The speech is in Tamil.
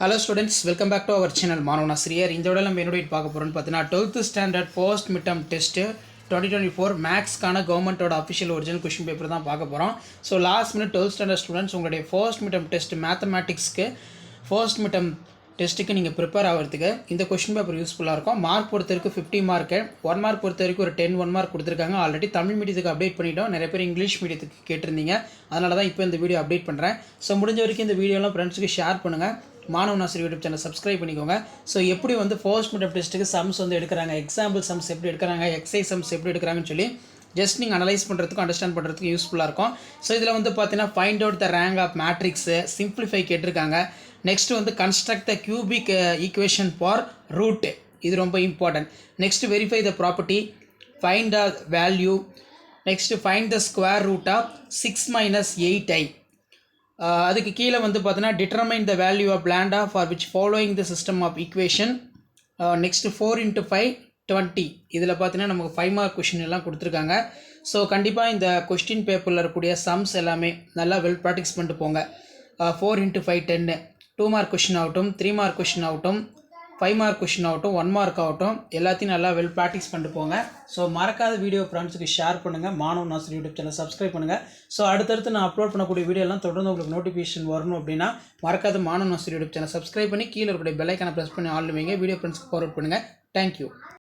Hello students, welcome back to our channel Manavana Sriyar. இந்த வீடியோல நம்ம என்னோட பார்க்க போறோம்னு பார்த்தீங்கன்னா 12th standard first midterm test 2024 மேக்ஸ்க்கான கவர்மெண்டோட அஃபிஷியல் ஒரிஜினல் கொஸ்டின் பேப்பர் தான் பார்க்க போகிறோம். So last minute 12th standard students உங்களுடைய ஃபர்ஸ்ட் மிட்டம் டெஸ்ட் மேத்தமேட்டிக்ஸ்க்கு ஃபர்ஸ்ட் மிட்டம் டெஸ்ட்டுக்கு நீங்கள் ப்ரிப்பேர் ஆகிறதுக்கு இந்த கொஸ்டின் பேப்பர் யூஸ்ஃபுல்லாக இருக்கும். மார்க் பொறுத்த வரைக்கும் 50 மார்க்கு, 1 மார்க் பொறுத்த வரைக்கும் ஒரு 10 1 மார்க் கொடுத்துருக்காங்க. ஆல்ரெடி தமிழ் மீடியத்துக்கு அப்டேட் பண்ணிட்டோம், நிறைய பேர் இங்கிலீஷ் மீடியத்துக்கு கேட்டிருந்தீங்க, அதனால தான் இப்போ இந்த வீடியோ அப்டேட் பண்ணுறேன். ஸோ முடிஞ்ச வரைக்கும் இந்த வீடியோலாம் ஃப்ரெண்ட்ஸுக்கு ஷேர் பண்ணுங்கள். மாணவன் ஆசிரியர் யூடியூப் சேனல் சப்ஸ்கிரைப் பண்ணிக்கோங்க. ஸோ எப்படி வந்து ஃபர்ஸ்ட் மிட்டம் டெஸ்ட்டுக்கு சம்ஸ் வந்து எடுக்கிறாங்க, எக்ஸாம்பிள் சம்ஸ் எப்படி எடுக்கிறாங்க, எக்ஸைஸ் சம்ஸ் எப்படி எடுக்கிறாங்கன்னு சொல்லி ஜஸ்ட் நீங்கள் அனலைஸ் பண்ணுறதுக்கும் அண்டர்ஸ்டாண்ட் பண்ணுறதுக்கும் யூஸ்ஃபுல்லாக இருக்கும். ஸோ இதில் வந்து பார்த்தீங்கன்னா find out the rank of matrix, simplify கேட்டிருக்காங்க. நெக்ஸ்ட் வந்து construct the cubic equation for root, இது ரொம்ப important. Next verify the property, find the value, next find the square root of 6 - 8i. அதுக்கு கீழே வந்து பார்த்தீங்கன்னா determine the value of lambda for which following the system of equation. Next 4 × 5 20. இதில் பார்த்தீங்கன்னா நமக்கு 5 மார்க் கொஷின் எல்லாம் கொடுத்துருக்காங்க. ஸோ கண்டிப்பாக இந்த கொஸ்டின் பேப்பரில் இருக்கக்கூடிய சம்ஸ் எல்லாமே நல்லா வெல் ப்ராக்டிஸ் பண்ணிட்டு போங்க. 4 × 5 10, 2 மார்க் கொஷின் ஆகட்டும், 3 மார்க் கொஷின் ஆகட்டும், 5 மார்க் கொஷின் ஆகட்டும், 1 மார்க் ஆகட்டும், எல்லாத்தையும் நல்லா வெல் ப்ராக்டிஸ் பண்ணிட்டு போங்க. ஸோ மறக்காத வீடியோ ஃப்ரெண்ட்ஸுக்கு ஷேர் பண்ணுங்கள். மாணவன் ஆசிரியர் யூடியூப் சேனல் சப்ஸ்கிரைப் பண்ணுங்கள். ஸோ அடுத்தடுத்து நான் அப்லோட் பண்ணக்கூடிய வீடியோலாம் தொடர்ந்து உங்களுக்கு நோட்டிஃபிகேஷன் வரணும் அப்படின்னா மறக்காத மாணவன் ஆசிரியர் யூடியூப் சேனல் சப்ஸ்கிரைப் பண்ணி கீழே இருக்கக்கூடிய பெல் ஐக்கானை ப்ரெஸ் பண்ணி ஆல் வைங்க. வீடியோ ஃப்ரெண்ட்ஸ்க்கு ஃபார்வர்ட் பண்ணுங்கள். தேங்க்யூ.